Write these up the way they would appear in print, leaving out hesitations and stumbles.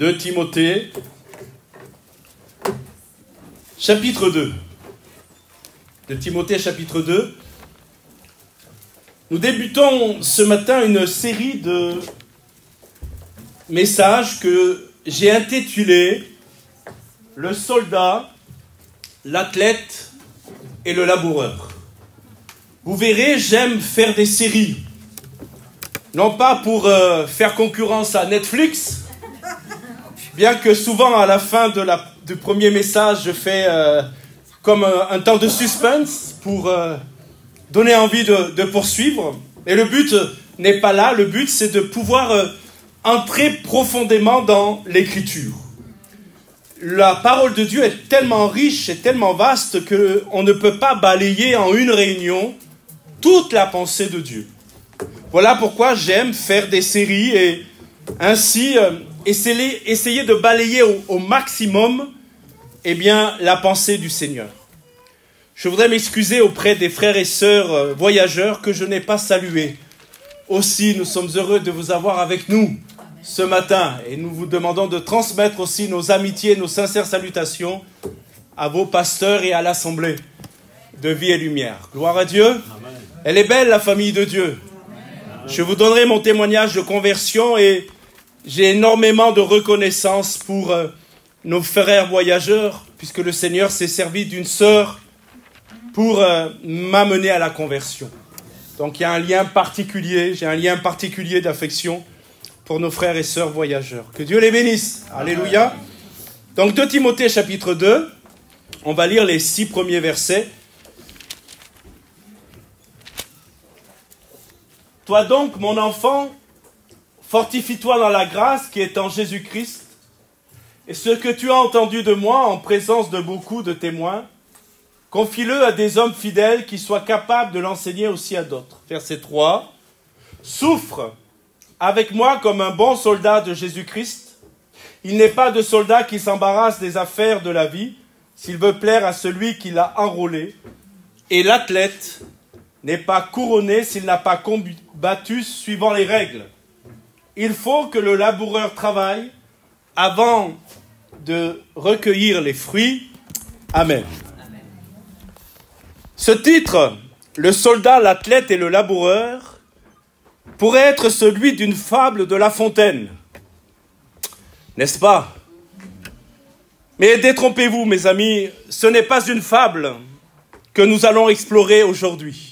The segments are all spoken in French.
2 Timothée, chapitre 2. 2 Timothée, chapitre 2. Nous débutons ce matin une série de messages que j'ai intitulé « Le soldat, l'athlète et le laboureur ». Vous verrez, j'aime faire des séries. Non pas pour faire concurrence à Netflix, bien que souvent à la fin du premier message, je fais comme un temps de suspense pour donner envie de poursuivre. Et le but n'est pas là, le but c'est de pouvoir entrer profondément dans l'Écriture. La parole de Dieu est tellement riche et tellement vaste qu'on ne peut pas balayer en une réunion toute la pensée de Dieu. Voilà pourquoi j'aime faire des séries et ainsi essayer de balayer au maximum la pensée du Seigneur. Je voudrais m'excuser auprès des frères et sœurs voyageurs que je n'ai pas salués. Aussi, nous sommes heureux de vous avoir avec nous ce matin et nous vous demandons de transmettre aussi nos amitiés, nos sincères salutations à vos pasteurs et à l'Assemblée de Vie et Lumière. Gloire à Dieu. Amen. Elle est belle, la famille de Dieu. Je vous donnerai mon témoignage de conversion et j'ai énormément de reconnaissance pour nos frères voyageurs, puisque le Seigneur s'est servi d'une sœur pour m'amener à la conversion. Donc il y a un lien particulier, j'ai un lien particulier d'affection pour nos frères et sœurs voyageurs. Que Dieu les bénisse. Alléluia. Donc 2 Timothée chapitre 2, on va lire les 6 premiers versets. Toi donc, mon enfant, fortifie-toi dans la grâce qui est en Jésus-Christ, et ce que tu as entendu de moi en présence de beaucoup de témoins, confie-le à des hommes fidèles qui soient capables de l'enseigner aussi à d'autres. Verset 3. Souffre avec moi comme un bon soldat de Jésus-Christ. Il n'est pas de soldat qui s'embarrasse des affaires de la vie, s'il veut plaire à celui qui l'a enrôlé. Et l'athlète n'est pas couronné s'il n'a pas combattu suivant les règles. Il faut que le laboureur travaille avant de recueillir les fruits. Amen. Ce titre, le soldat, l'athlète et le laboureur, pourrait être celui d'une fable de La Fontaine. N'est-ce pas? Mais détrompez-vous, mes amis, ce n'est pas une fable que nous allons explorer aujourd'hui.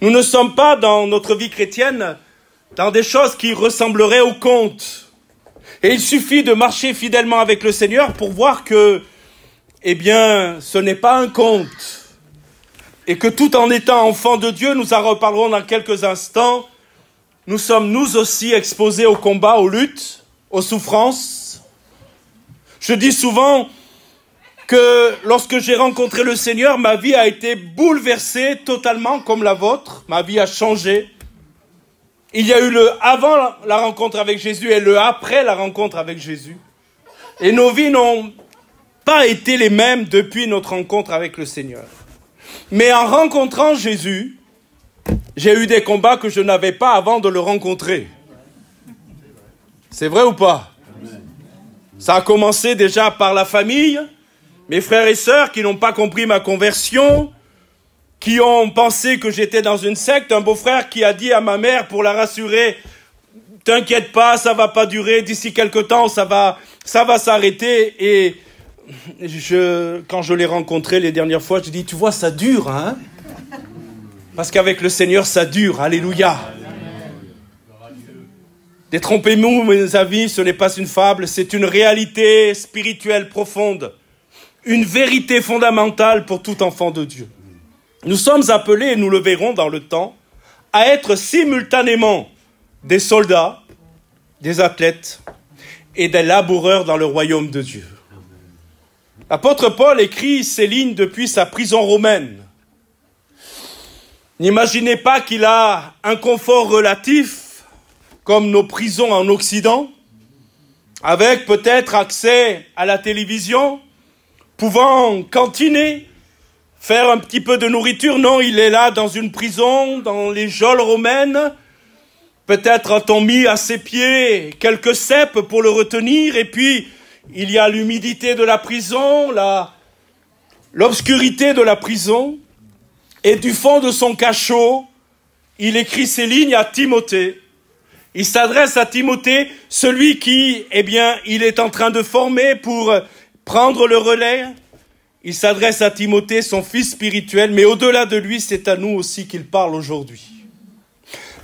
Nous ne sommes pas dans notre vie chrétienne dans des choses qui ressembleraient au conte. Et il suffit de marcher fidèlement avec le Seigneur pour voir que, ce n'est pas un conte. Et que tout en étant enfants de Dieu, nous en reparlerons dans quelques instants, nous sommes nous aussi exposés au combat, aux luttes, aux souffrances. Je dis souvent que lorsque j'ai rencontré le Seigneur, ma vie a été bouleversée totalement comme la vôtre. Ma vie a changé. Il y a eu le avant la rencontre avec Jésus et le après la rencontre avec Jésus. Et nos vies n'ont pas été les mêmes depuis notre rencontre avec le Seigneur. Mais en rencontrant Jésus, j'ai eu des combats que je n'avais pas avant de le rencontrer. C'est vrai ou pas? Ça a commencé déjà par la famille. Mes frères et sœurs qui n'ont pas compris ma conversion, qui ont pensé que j'étais dans une secte, un beau-frère qui a dit à ma mère pour la rassurer, « T'inquiète pas, ça va pas durer, d'ici quelque temps, ça va s'arrêter. » Et quand je l'ai rencontré les dernières fois, je dis, « Tu vois, ça dure, hein ?» Parce qu'avec le Seigneur, ça dure, alléluia. Détrompez-nous, mes amis, ce n'est pas une fable, c'est une réalité spirituelle profonde. Une vérité fondamentale pour tout enfant de Dieu. Nous sommes appelés, et nous le verrons dans le temps, à être simultanément des soldats, des athlètes et des laboureurs dans le royaume de Dieu. L'apôtre Paul écrit ces lignes depuis sa prison romaine. N'imaginez pas qu'il a un confort relatif, comme nos prisons en Occident, avec peut-être accès à la télévision, pouvant cantiner, faire un petit peu de nourriture. Non, il est là dans une prison, dans les geôles romaines, Peut-être a-t-on mis à ses pieds quelques cèpes pour le retenir, et puis il y a l'humidité de la prison, l'obscurité de la prison, et du fond de son cachot, il écrit ces lignes à Timothée. Il s'adresse à Timothée, celui qui, il est en train de former pour prendre le relais. Il s'adresse à Timothée, son fils spirituel, mais au-delà de lui, c'est à nous aussi qu'il parle aujourd'hui.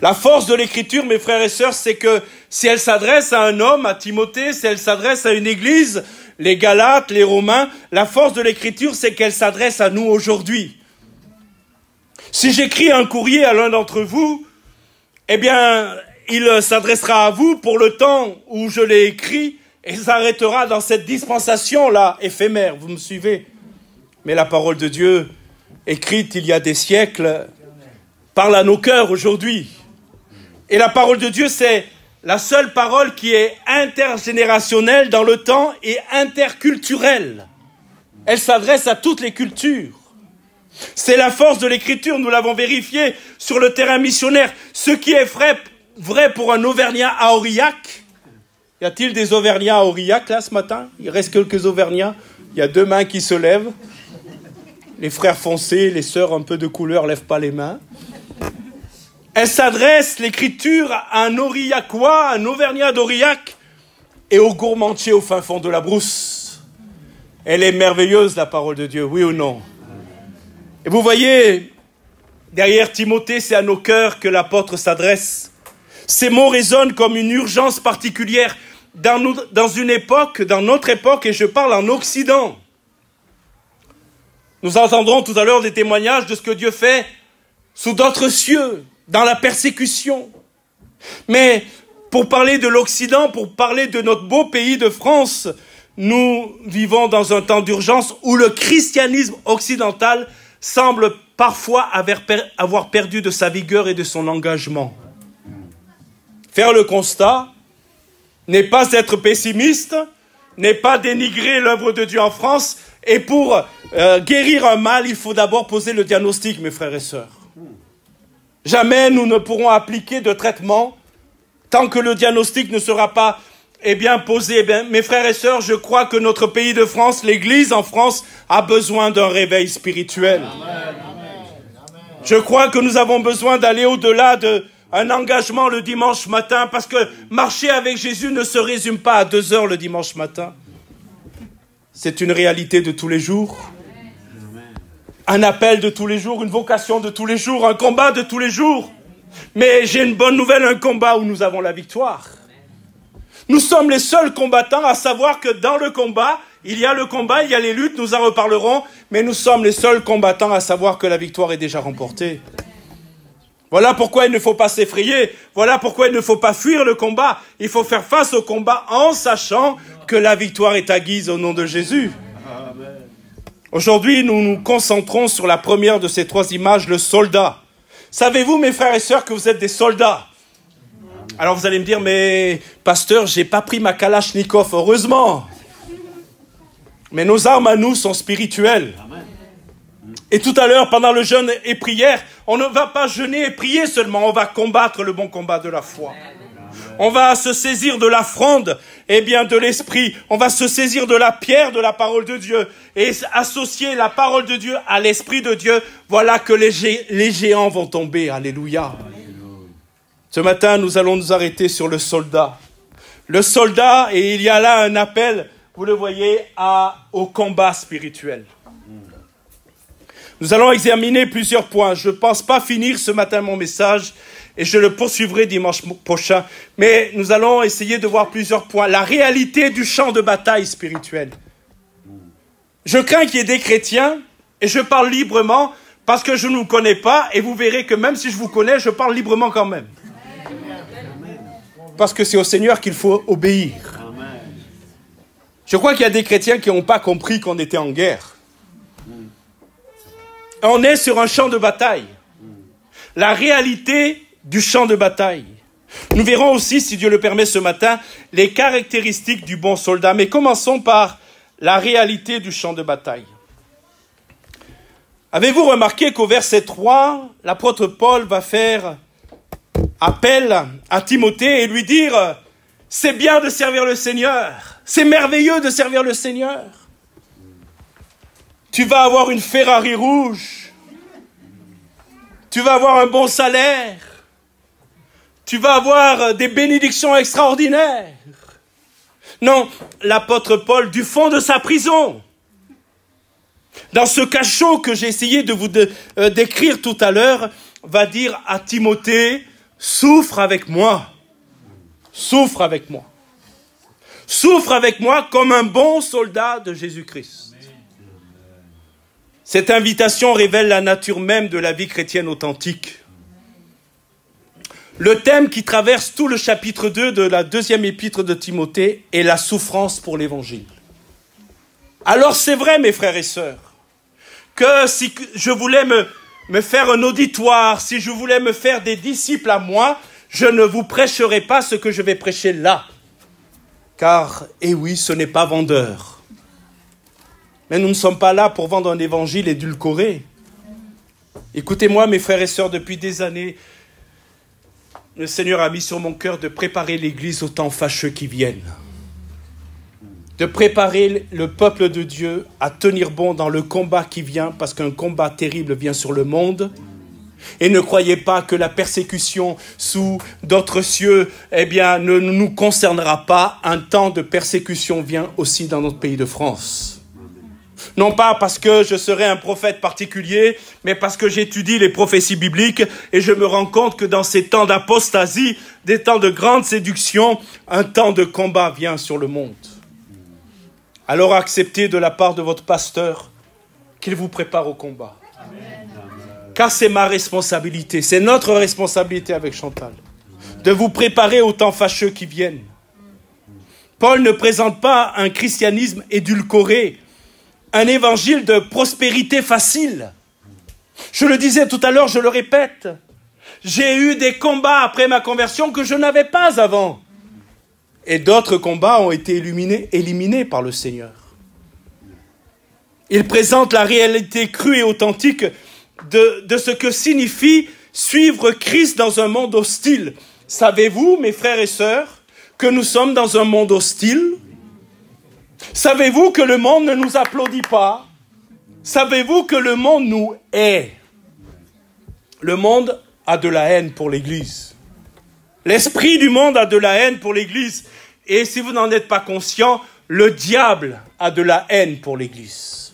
La force de l'écriture, mes frères et sœurs, c'est que si elle s'adresse à un homme, à Timothée, si elle s'adresse à une église, les Galates, les Romains, la force de l'écriture, c'est qu'elle s'adresse à nous aujourd'hui. Si j'écris un courrier à l'un d'entre vous, il s'adressera à vous pour le temps où je l'ai écrit et s'arrêtera dans cette dispensation-là éphémère. Vous me suivez? Mais la parole de Dieu, écrite il y a des siècles, parle à nos cœurs aujourd'hui. Et la parole de Dieu, c'est la seule parole qui est intergénérationnelle dans le temps et interculturelle. Elle s'adresse à toutes les cultures. C'est la force de l'écriture, nous l'avons vérifié sur le terrain missionnaire. Ce qui est vrai pour un Auvergnat à Aurillac. Y a-t-il des Auvergnats à Aurillac là ce matin? Il reste quelques Auvergnats. Il y a 2 mains qui se lèvent. Les frères foncés, les sœurs un peu de couleur lèvent pas les mains. Elle s'adresse, l'écriture, à un Aurillacois, un Auvergnat d'Aurillac et au gourmandier au fin fond de la brousse. Elle est merveilleuse, la parole de Dieu, oui ou non? Et vous voyez, derrière Timothée, c'est à nos cœurs que l'apôtre s'adresse. Ces mots résonnent comme une urgence particulière dans une époque, dans notre époque, et je parle en Occident. Nous entendrons tout à l'heure des témoignages de ce que Dieu fait sous d'autres cieux, dans la persécution. Mais pour parler de l'Occident, pour parler de notre beau pays de France, nous vivons dans un temps d'urgence où le christianisme occidental semble parfois avoir perdu de sa vigueur et de son engagement. Faire le constat n'est pas être pessimiste, n'est pas dénigrer l'œuvre de Dieu en France, et pour guérir un mal, il faut d'abord poser le diagnostic, mes frères et sœurs. Jamais nous ne pourrons appliquer de traitement tant que le diagnostic ne sera pas posé. Mes frères et sœurs, je crois que notre pays de France, l'Église en France, a besoin d'un réveil spirituel. Amen. Je crois que nous avons besoin d'aller au-delà d'un engagement le dimanche matin, parce que marcher avec Jésus ne se résume pas à 2 heures le dimanche matin. C'est une réalité de tous les jours. Un appel de tous les jours, une vocation de tous les jours, un combat de tous les jours. Mais j'ai une bonne nouvelle, un combat où nous avons la victoire. Nous sommes les seuls combattants à savoir que dans le combat, il y a les luttes, nous en reparlerons, mais nous sommes les seuls combattants à savoir que la victoire est déjà remportée. Voilà pourquoi il ne faut pas s'effrayer, voilà pourquoi il ne faut pas fuir le combat. Il faut faire face au combat en sachant que la victoire est acquise au nom de Jésus. Amen. Aujourd'hui, nous nous concentrons sur la première de ces 3 images, le soldat. Savez-vous, mes frères et sœurs, que vous êtes des soldats? Alors vous allez me dire, mais pasteur, j'ai pas pris ma Kalachnikov, heureusement. Mais nos armes à nous sont spirituelles. Et tout à l'heure, pendant le jeûne et prière, on ne va pas jeûner et prier seulement, on va combattre le bon combat de la foi. On va se saisir de la fronde, de l'esprit. On va se saisir de la pierre de la parole de Dieu et associer la parole de Dieu à l'esprit de Dieu. Voilà que les géants vont tomber. Alléluia. Ce matin, nous allons nous arrêter sur le soldat. Le soldat, et il y a là un appel, vous le voyez, au combat spirituel. Nous allons examiner plusieurs points. Je ne pense pas finir ce matin mon message et je le poursuivrai dimanche prochain. Mais nous allons essayer de voir plusieurs points. La réalité du champ de bataille spirituel. Je crains qu'il y ait des chrétiens, et je parle librement parce que je ne vous connais pas, et vous verrez que même si je vous connais, je parle librement quand même. Parce que c'est au Seigneur qu'il faut obéir. Je crois qu'il y a des chrétiens qui n'ont pas compris qu'on était en guerre. On est sur un champ de bataille. La réalité du champ de bataille. Nous verrons aussi, si Dieu le permet ce matin, les caractéristiques du bon soldat. Mais commençons par la réalité du champ de bataille. Avez-vous remarqué qu'au verset 3, l'apôtre Paul va faire appelle à Timothée et lui dire « C'est bien de servir le Seigneur, c'est merveilleux de servir le Seigneur. Tu vas avoir une Ferrari rouge, tu vas avoir un bon salaire, tu vas avoir des bénédictions extraordinaires. » Non, l'apôtre Paul, du fond de sa prison, dans ce cachot que j'ai essayé de vous décrire tout à l'heure, va dire à Timothée, souffre avec moi. Souffre avec moi. Souffre avec moi comme un bon soldat de Jésus-Christ. Cette invitation révèle la nature même de la vie chrétienne authentique. Le thème qui traverse tout le chapitre 2 de la deuxième épître de Timothée est la souffrance pour l'évangile. Alors c'est vrai, mes frères et sœurs, que si je voulais me faire un auditoire, si je voulais me faire des disciples à moi, je ne vous prêcherai pas ce que je vais prêcher là. Car, eh oui, ce n'est pas vendeur. Mais nous ne sommes pas là pour vendre un évangile édulcoré. Écoutez-moi, mes frères et sœurs, depuis des années, le Seigneur a mis sur mon cœur de préparer l'Église aux temps fâcheux qui viennent. De préparer le peuple de Dieu à tenir bon dans le combat qui vient, parce qu'un combat terrible vient sur le monde. Et ne croyez pas que la persécution sous d'autres cieux, ne nous concernera pas. Un temps de persécution vient aussi dans notre pays de France. Non pas parce que je serai un prophète particulier, mais parce que j'étudie les prophéties bibliques et je me rends compte que dans ces temps d'apostasie, des temps de grande séduction, un temps de combat vient sur le monde. Alors acceptez de la part de votre pasteur qu'il vous prépare au combat. Amen. Car c'est ma responsabilité, c'est notre responsabilité avec Chantal, de vous préparer aux temps fâcheux qui viennent. Paul ne présente pas un christianisme édulcoré, un évangile de prospérité facile. Je le disais tout à l'heure, je le répète, j'ai eu des combats après ma conversion que je n'avais pas avant. Et d'autres combats ont été éliminés par le Seigneur. Il présente la réalité crue et authentique de ce que signifie suivre Christ dans un monde hostile. Savez-vous, mes frères et sœurs, que nous sommes dans un monde hostile? Savez-vous que le monde ne nous applaudit pas? Savez-vous que le monde nous hait? Le monde a de la haine pour l'Église. L'esprit du monde a de la haine pour l'Église. Et si vous n'en êtes pas conscient, le diable a de la haine pour l'Église.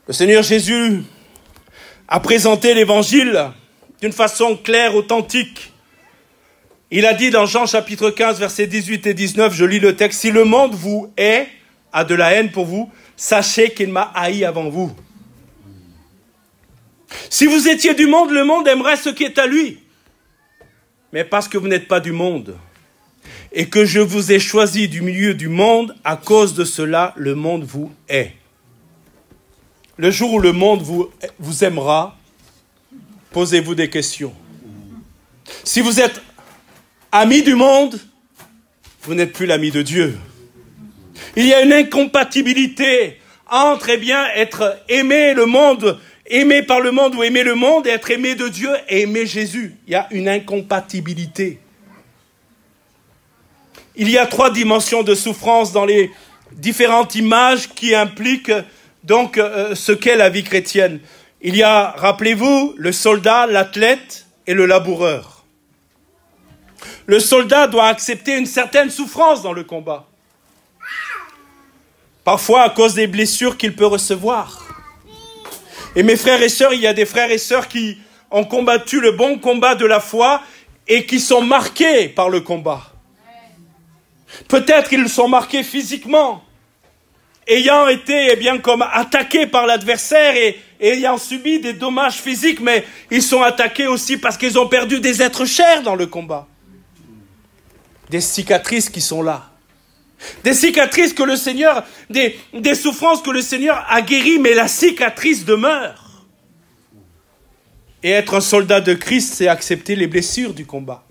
Le Seigneur Jésus a présenté l'Évangile d'une façon claire, authentique. Il a dit dans Jean chapitre 15, versets 18 et 19, je lis le texte, « Si le monde vous hait, a de la haine pour vous, sachez qu'il m'a haï avant vous. Si vous étiez du monde, le monde aimerait ce qui est à lui. Mais parce que vous n'êtes pas du monde, et que je vous ai choisi du milieu du monde, à cause de cela, le monde vous hait. » Le jour où le monde vous aimera, posez-vous des questions. Si vous êtes ami du monde, vous n'êtes plus l'ami de Dieu. Il y a une incompatibilité entre être aimé le monde, aimé par le monde ou aimer le monde, et être aimé de Dieu et aimer Jésus. Il y a une incompatibilité. Il y a 3 dimensions de souffrance dans les différentes images qui impliquent donc ce qu'est la vie chrétienne. Il y a, rappelez-vous, le soldat, l'athlète et le laboureur. Le soldat doit accepter une certaine souffrance dans le combat. Parfois à cause des blessures qu'il peut recevoir. Et mes frères et sœurs, il y a des frères et sœurs qui ont combattu le bon combat de la foi et qui sont marqués par le combat. Peut-être qu'ils sont marqués physiquement, ayant été comme attaqués par l'adversaire et ayant subi des dommages physiques, mais ils sont attaqués aussi parce qu'ils ont perdu des êtres chers dans le combat. Des cicatrices qui sont là. Des cicatrices que le Seigneur, des souffrances que le Seigneur a guéries, mais la cicatrice demeure. Et être un soldat de Christ, c'est accepter les blessures du combat.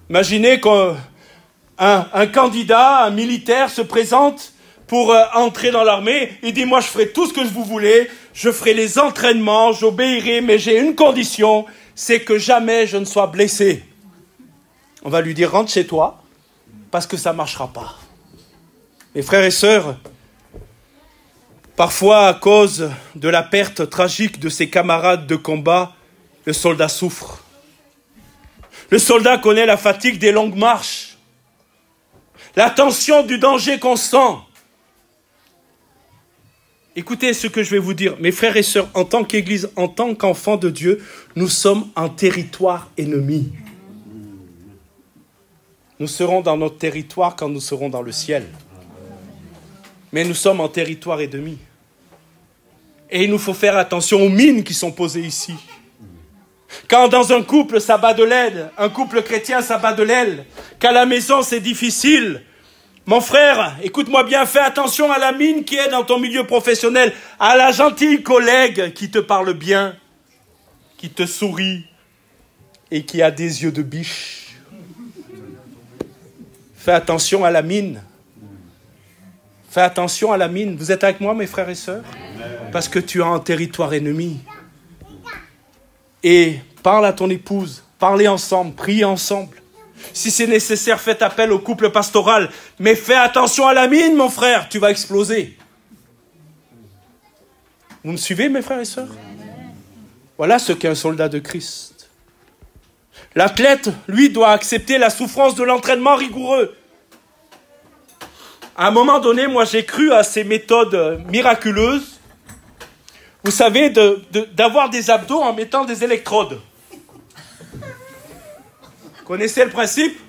Imaginez qu'un candidat, un militaire se présente pour entrer dans l'armée. Il dit, moi je ferai tout ce que vous voulez, je ferai les entraînements, j'obéirai, mais j'ai une condition, c'est que jamais je ne sois blessé. On va lui dire, rentre chez toi, parce que ça ne marchera pas. Mes frères et sœurs, parfois à cause de la perte tragique de ses camarades de combat, le soldat souffre. Le soldat connaît la fatigue des longues marches, la tension du danger constant. Écoutez ce que je vais vous dire, mes frères et sœurs, en tant qu'Église, en tant qu'enfants de Dieu, nous sommes en territoire ennemi. Nous serons dans notre territoire quand nous serons dans le ciel. Mais nous sommes en territoire ennemi. Et il nous faut faire attention aux mines qui sont posées ici. Quand dans un couple ça bat de l'aile, un couple chrétien ça bat de l'aile, qu'à la maison c'est difficile, mon frère, écoute-moi bien, fais attention à la mine qui est dans ton milieu professionnel, à la gentille collègue qui te parle bien, qui te sourit et qui a des yeux de biche. Fais attention à la mine. Fais attention à la mine. Vous êtes avec moi, mes frères et sœurs? Parce que tu es en territoire ennemi. Et parle à ton épouse, parlez ensemble, priez ensemble. Si c'est nécessaire, faites appel au couple pastoral. Mais fais attention à la mine, mon frère, tu vas exploser. Vous me suivez, mes frères et sœurs? Voilà ce qu'est un soldat de Christ. L'athlète, lui, doit accepter la souffrance de l'entraînement rigoureux. À un moment donné, moi, j'ai cru à ces méthodes miraculeuses. Vous savez, d'avoir des abdos en mettant des électrodes. Connaissez le principe?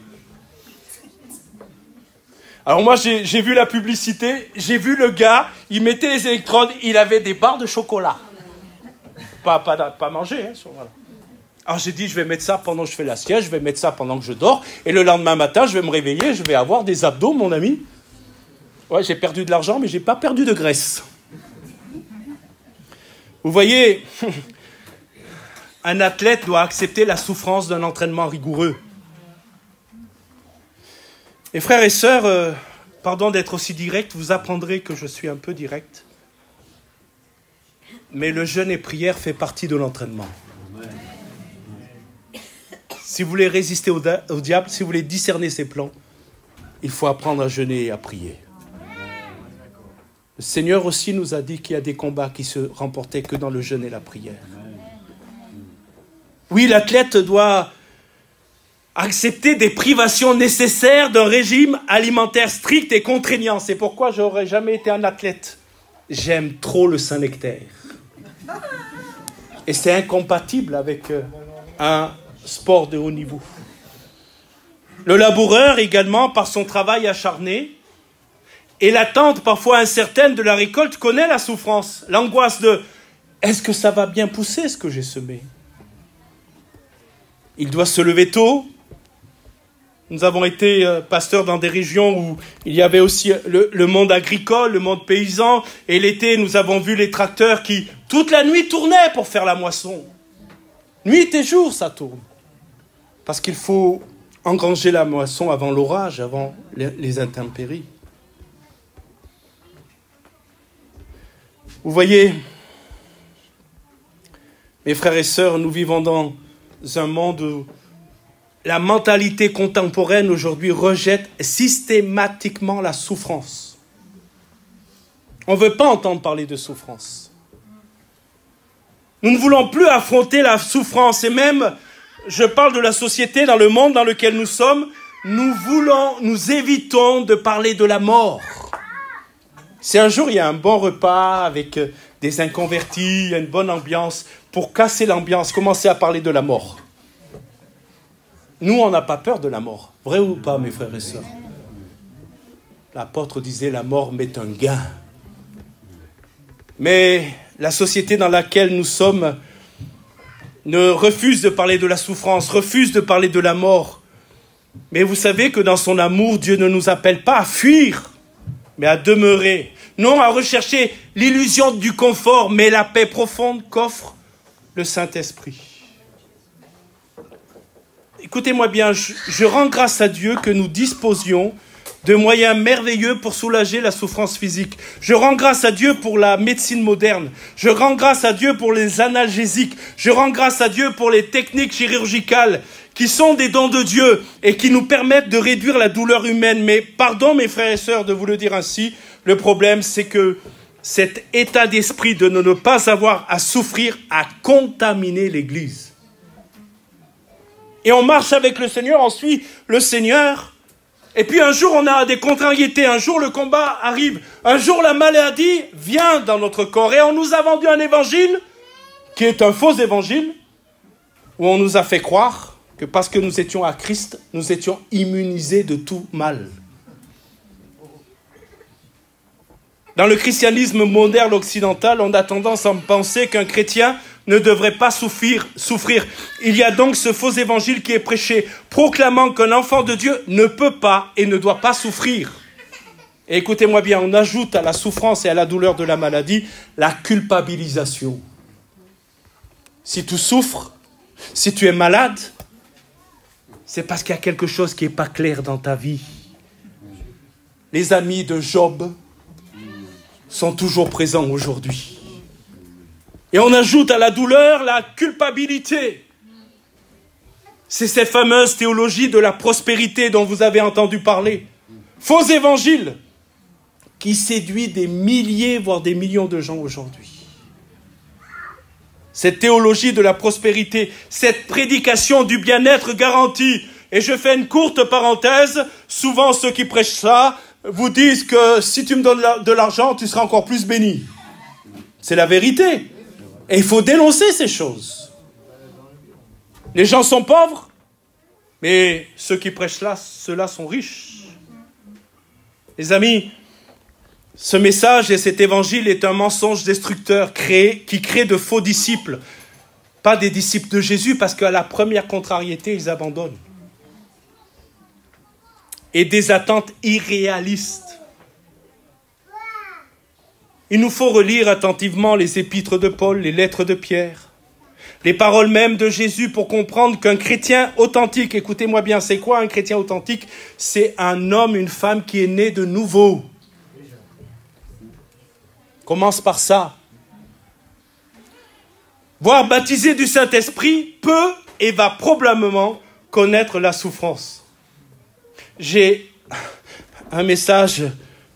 Alors moi, j'ai vu la publicité, j'ai vu le gars, il mettait les électrodes, il avait des barres de chocolat. Pas manger, hein. Voilà. Alors j'ai dit, je vais mettre ça pendant que je fais la sieste, je vais mettre ça pendant que je dors, et le lendemain matin, je vais me réveiller, je vais avoir des abdos, mon ami. Ouais, j'ai perdu de l'argent, mais j'ai pas perdu de graisse. Vous voyez, un athlète doit accepter la souffrance d'un entraînement rigoureux. Et frères et sœurs, pardon d'être aussi direct, vous apprendrez que je suis un peu direct. Mais le jeûne et prière fait partie de l'entraînement. Si vous voulez résister au diable, si vous voulez discerner ses plans, il faut apprendre à jeûner et à prier. Le Seigneur aussi nous a dit qu'il y a des combats qui se remportaient que dans le jeûne et la prière. Oui, l'athlète doit accepter des privations nécessaires d'un régime alimentaire strict et contraignant. C'est pourquoi je n'aurais jamais été un athlète. J'aime trop le Saint-Nectaire. Et c'est incompatible avec un sport de haut niveau. Le laboureur également, par son travail acharné, et l'attente parfois incertaine de la récolte, connaît la souffrance, l'angoisse de « est-ce que ça va bien pousser ce que j'ai semé ?» Il doit se lever tôt. Nous avons été pasteurs dans des régions où il y avait aussi le monde agricole, le monde paysan. Et l'été, nous avons vu les tracteurs qui, toute la nuit, tournaient pour faire la moisson. Nuit et jour, ça tourne. Parce qu'il faut engranger la moisson avant l'orage, avant les intempéries. Vous voyez, mes frères et sœurs, nous vivons dans un monde où la mentalité contemporaine aujourd'hui rejette systématiquement la souffrance. On ne veut pas entendre parler de souffrance. Nous ne voulons plus affronter la souffrance. Et même, je parle de la société, dans le monde dans lequel nous sommes, nous évitons de parler de la mort. Si un jour il y a un bon repas avec des inconvertis, il y a une bonne ambiance, pour casser l'ambiance, commencer à parler de la mort. Nous, on n'a pas peur de la mort. Vrai ou pas, mes frères et sœurs? L'apôtre disait, la mort m'est un gain. Mais la société dans laquelle nous sommes ne refuse de parler de la souffrance, refuse de parler de la mort. Mais vous savez que dans son amour, Dieu ne nous appelle pas à fuir, mais à demeurer. Non à rechercher l'illusion du confort, mais la paix profonde qu'offre le Saint-Esprit. Écoutez-moi bien, je rends grâce à Dieu que nous disposions de moyens merveilleux pour soulager la souffrance physique. Je rends grâce à Dieu pour la médecine moderne. Je rends grâce à Dieu pour les analgésiques. Je rends grâce à Dieu pour les techniques chirurgicales qui sont des dons de Dieu et qui nous permettent de réduire la douleur humaine. Mais pardon mes frères et sœurs de vous le dire ainsi, le problème c'est que cet état d'esprit de ne pas avoir à souffrir a contaminé l'Église. Et on marche avec le Seigneur, on suit le Seigneur. Et puis un jour on a des contrariétés, un jour le combat arrive, un jour la maladie vient dans notre corps. Et on nous a vendu un évangile qui est un faux évangile, où on nous a fait croire que parce que nous étions à Christ, nous étions immunisés de tout mal. Dans le christianisme moderne occidental, on a tendance à penser qu'un chrétien ne devrait pas souffrir. Il y a donc ce faux évangile qui est prêché, proclamant qu'un enfant de Dieu ne peut pas et ne doit pas souffrir. Et écoutez-moi bien, on ajoute à la souffrance et à la douleur de la maladie la culpabilisation. Si tu souffres, si tu es malade, c'est parce qu'il y a quelque chose qui n'est pas clair dans ta vie. Les amis de Job sont toujours présents aujourd'hui. Et on ajoute à la douleur la culpabilité. C'est cette fameuse théologie de la prospérité dont vous avez entendu parler. Faux évangile qui séduit des milliers, voire des millions de gens aujourd'hui. Cette théologie de la prospérité, cette prédication du bien-être garanti. Et je fais une courte parenthèse, souvent ceux qui prêchent ça vous disent que si tu me donnes de l'argent, tu seras encore plus béni. C'est la vérité. Et il faut dénoncer ces choses. Les gens sont pauvres, mais ceux qui prêchent là, ceux-là sont riches. Les amis, ce message et cet évangile est un mensonge destructeur qui crée de faux disciples. Pas des disciples de Jésus, parce qu'à la première contrariété, ils abandonnent. Et des attentes irréalistes. Il nous faut relire attentivement les épîtres de Paul, les lettres de Pierre, les paroles mêmes de Jésus pour comprendre qu'un chrétien authentique, écoutez-moi bien, c'est quoi un chrétien authentique? C'est un homme, une femme qui est né de nouveau. Commence par ça. Voire baptisé du Saint-Esprit peut et va probablement connaître la souffrance. J'ai un message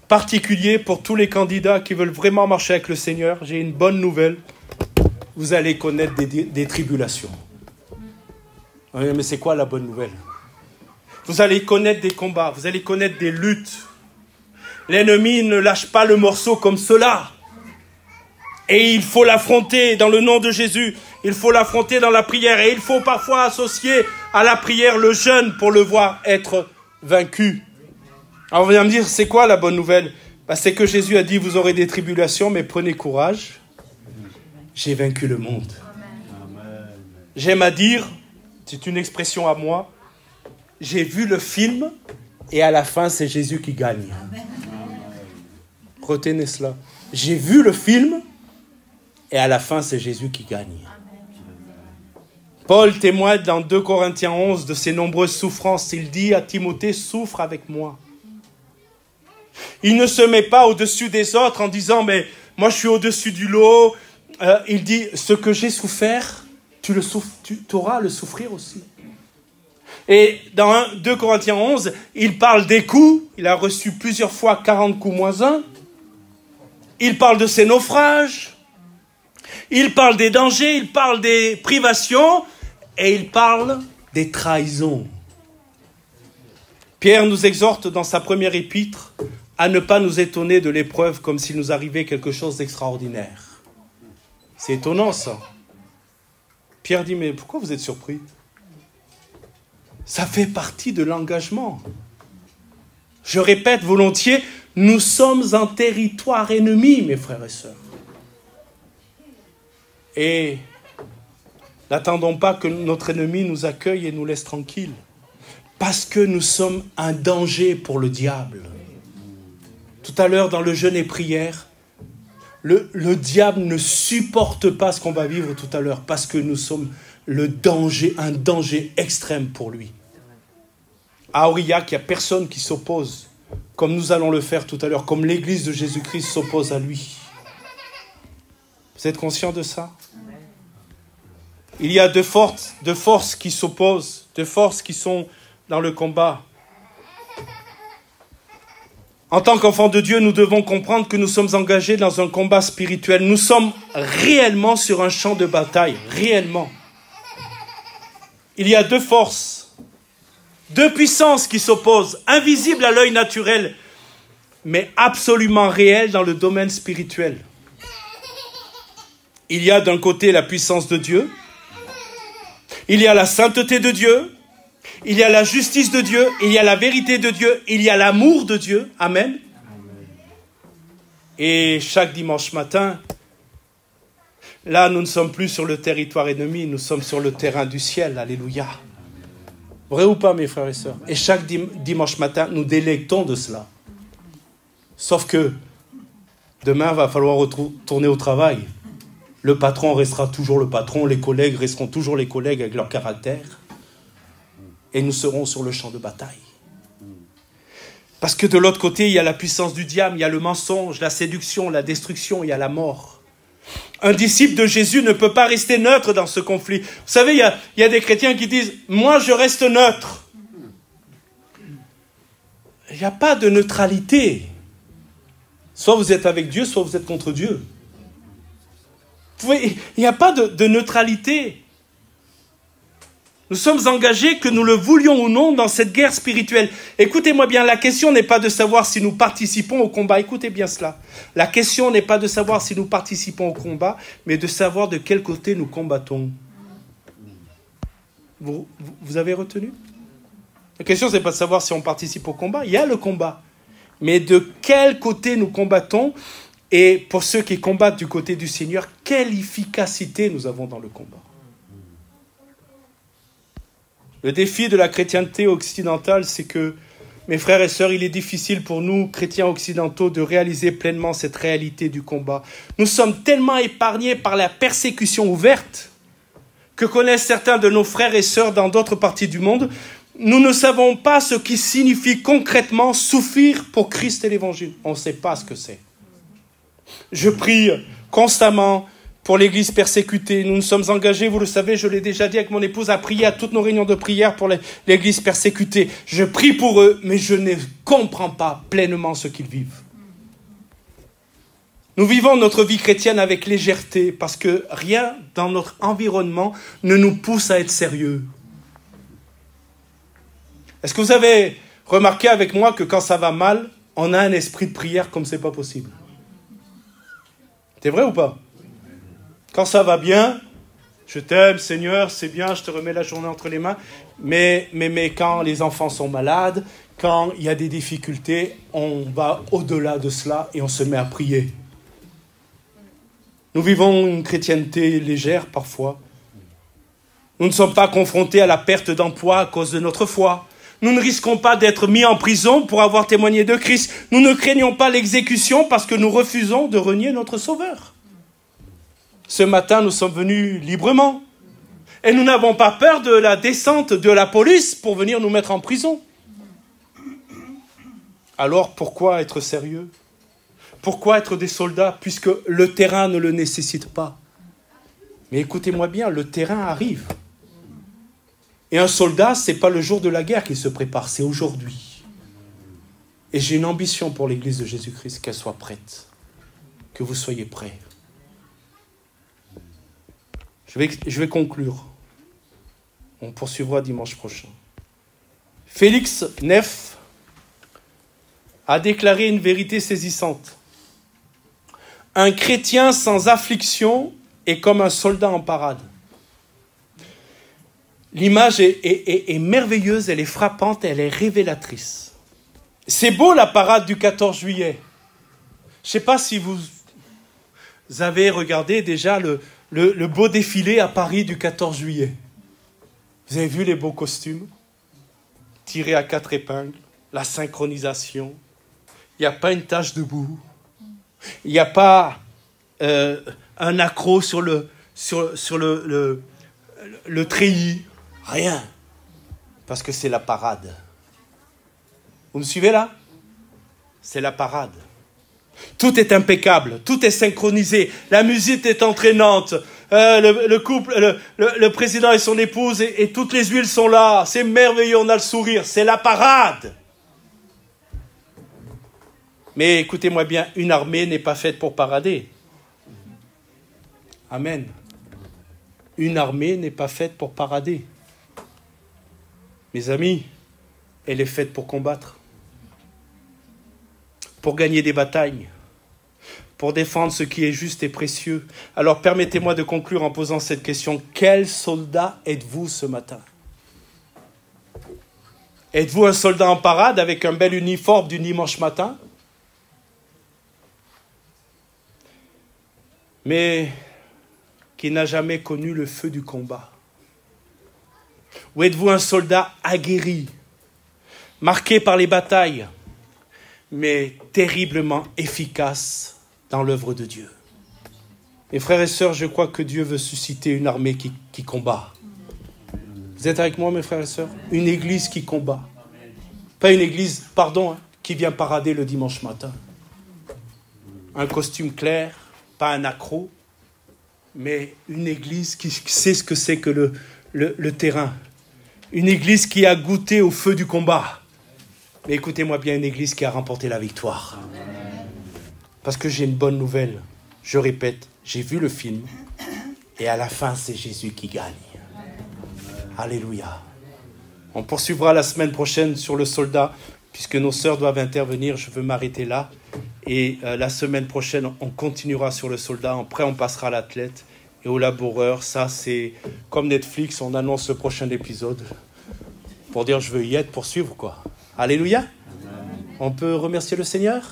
particulier pour tous les candidats qui veulent vraiment marcher avec le Seigneur. J'ai une bonne nouvelle. Vous allez connaître des tribulations. Oui, mais c'est quoi la bonne nouvelle? Vous allez connaître des combats, vous allez connaître des luttes. L'ennemi ne lâche pas le morceau comme cela. Et il faut l'affronter dans le nom de Jésus. Il faut l'affronter dans la prière. Et il faut parfois associer à la prière le jeûne pour le voir être vaincu. Alors vous allez me dire, c'est quoi la bonne nouvelle? C'est que Jésus a dit, vous aurez des tribulations, mais prenez courage. J'ai vaincu le monde. J'aime à dire, c'est une expression à moi, j'ai vu le film et à la fin, c'est Jésus qui gagne. Retenez cela. J'ai vu le film et à la fin, c'est Jésus qui gagne. Paul témoigne dans 2 Corinthiens 11 de ses nombreuses souffrances. Il dit à Timothée, souffre avec moi. Il ne se met pas au-dessus des autres en disant, mais moi je suis au-dessus du lot. Il dit, ce que j'ai souffert, tu auras à le souffrir aussi. Et dans 2 Corinthiens 11, il parle des coups. Il a reçu plusieurs fois 40 coups moins 1. Il parle de ses naufrages. Il parle des dangers. Il parle des privations. Et il parle des trahisons. Pierre nous exhorte dans sa première épître à ne pas nous étonner de l'épreuve comme s'il nous arrivait quelque chose d'extraordinaire. C'est étonnant ça. Pierre dit, mais pourquoi vous êtes surpris? Ça fait partie de l'engagement. Je répète volontiers, nous sommes en territoire ennemi, mes frères et sœurs. Et n'attendons pas que notre ennemi nous accueille et nous laisse tranquilles. Parce que nous sommes un danger pour le diable. Tout à l'heure, dans le jeûne et prière, le diable ne supporte pas ce qu'on va vivre tout à l'heure. Parce que nous sommes un danger extrême pour lui. À Aurillac, il n'y a personne qui s'oppose comme nous allons le faire tout à l'heure, comme l'Église de Jésus-Christ s'oppose à lui. Vous êtes conscient de ça? Il y a deux forces qui s'opposent, deux forces qui sont dans le combat. En tant qu'enfants de Dieu, nous devons comprendre que nous sommes engagés dans un combat spirituel. Nous sommes réellement sur un champ de bataille, réellement. Il y a deux forces, deux puissances qui s'opposent, invisibles à l'œil naturel, mais absolument réelles dans le domaine spirituel. Il y a d'un côté la puissance de Dieu, il y a la sainteté de Dieu, il y a la justice de Dieu, il y a la vérité de Dieu, il y a l'amour de Dieu. Amen. Et chaque dimanche matin, là, nous ne sommes plus sur le territoire ennemi, nous sommes sur le terrain du ciel. Alléluia. Vrai ou pas, mes frères et sœurs? Et chaque dimanche matin, nous délectons de cela. Sauf que demain, il va falloir retourner au travail. Le patron restera toujours le patron, les collègues resteront toujours les collègues avec leur caractère. Et nous serons sur le champ de bataille. Parce que de l'autre côté, il y a la puissance du diable, il y a le mensonge, la séduction, la destruction, il y a la mort. Un disciple de Jésus ne peut pas rester neutre dans ce conflit. Vous savez, il y a des chrétiens qui disent « Moi, je reste neutre ». Il n'y a pas de neutralité. Soit vous êtes avec Dieu, soit vous êtes contre Dieu. Il n'y a pas de neutralité. Nous sommes engagés, que nous le voulions ou non, dans cette guerre spirituelle. Écoutez-moi bien, la question n'est pas de savoir si nous participons au combat. Écoutez bien cela. La question n'est pas de savoir si nous participons au combat, mais de savoir de quel côté nous combattons. Vous avez retenu? La question, ce n'est pas de savoir si on participe au combat. Il y a le combat. Mais de quel côté nous combattons? Et pour ceux qui combattent du côté du Seigneur, quelle efficacité nous avons dans le combat? Le défi de la chrétienté occidentale, c'est que, mes frères et sœurs, il est difficile pour nous, chrétiens occidentaux, de réaliser pleinement cette réalité du combat. Nous sommes tellement épargnés par la persécution ouverte que connaissent certains de nos frères et sœurs dans d'autres parties du monde. Nous ne savons pas ce qui signifie concrètement souffrir pour Christ et l'Évangile. On ne sait pas ce que c'est. Je prie constamment pour l'Église persécutée. Nous nous sommes engagés, vous le savez, je l'ai déjà dit avec mon épouse, à prier à toutes nos réunions de prière pour l'Église persécutée. Je prie pour eux, mais je ne comprends pas pleinement ce qu'ils vivent. Nous vivons notre vie chrétienne avec légèreté parce que rien dans notre environnement ne nous pousse à être sérieux. Est-ce que vous avez remarqué avec moi que quand ça va mal, on a un esprit de prière comme c'est pas possible? C'est vrai ou pas? Quand ça va bien, je t'aime Seigneur, c'est bien, je te remets la journée entre les mains. Mais quand les enfants sont malades, quand il y a des difficultés, on va au-delà de cela et on se met à prier. Nous vivons une chrétienté légère parfois. Nous ne sommes pas confrontés à la perte d'emploi à cause de notre foi. Nous ne risquons pas d'être mis en prison pour avoir témoigné de Christ. Nous ne craignons pas l'exécution parce que nous refusons de renier notre Sauveur. Ce matin, nous sommes venus librement. Et nous n'avons pas peur de la descente de la police pour venir nous mettre en prison. Alors, pourquoi être sérieux? Pourquoi être des soldats puisque le terrain ne le nécessite pas? Mais écoutez-moi bien, le terrain arrive. Et un soldat, ce n'est pas le jour de la guerre qu'il se prépare, c'est aujourd'hui. Et j'ai une ambition pour l'Église de Jésus-Christ, qu'elle soit prête. Que vous soyez prêts. Je vais conclure. On poursuivra dimanche prochain. Félix Neff a déclaré une vérité saisissante. Un chrétien sans affliction est comme un soldat en parade. L'image est merveilleuse, elle est frappante, elle est révélatrice. C'est beau la parade du 14 juillet. Je ne sais pas si vous avez regardé déjà le beau défilé à Paris du 14 juillet. Vous avez vu les beaux costumes tirés à 4 épingles, la synchronisation. Il n'y a pas une tache de boue. Il n'y a pas un accroc sur le treillis. Rien. Parce que c'est la parade. Vous me suivez là? c'est la parade. Tout est impeccable, tout est synchronisé, la musique est entraînante, le couple, le président et son épouse et toutes les huiles sont là, c'est merveilleux, on a le sourire, c'est la parade. Mais écoutez-moi bien, une armée n'est pas faite pour parader. Amen. Une armée n'est pas faite pour parader. Mes amis, elle est faite pour combattre. Pour gagner des batailles, pour défendre ce qui est juste et précieux. Alors permettez-moi de conclure en posant cette question. Quel soldat êtes-vous ce matin? Êtes-vous un soldat en parade avec un bel uniforme du dimanche matin? Mais qui n'a jamais connu le feu du combat? Ou êtes-vous un soldat aguerri, marqué par les batailles, mais terriblement efficace dans l'œuvre de Dieu? Mes frères et sœurs, je crois que Dieu veut susciter une armée qui combat. Vous êtes avec moi, mes frères et sœurs? Une église qui combat. Pas une église, qui vient parader le dimanche matin. Un costume clair, pas un accro, mais une église qui sait ce que c'est que le terrain. Une église qui a goûté au feu du combat. Mais écoutez-moi bien, une église qui a remporté la victoire. Parce que j'ai une bonne nouvelle. Je répète, j'ai vu le film. Et à la fin, c'est Jésus qui gagne. Alléluia. On poursuivra la semaine prochaine sur le soldat. Puisque nos sœurs doivent intervenir, je veux m'arrêter là. Et la semaine prochaine, on continuera sur le soldat. Après, on passera à l'athlète et au laboureur. Ça, c'est comme Netflix, on annonce le prochain épisode. Pour dire, je veux y être, pour suivre, quoi. Alléluia. On peut remercier le Seigneur.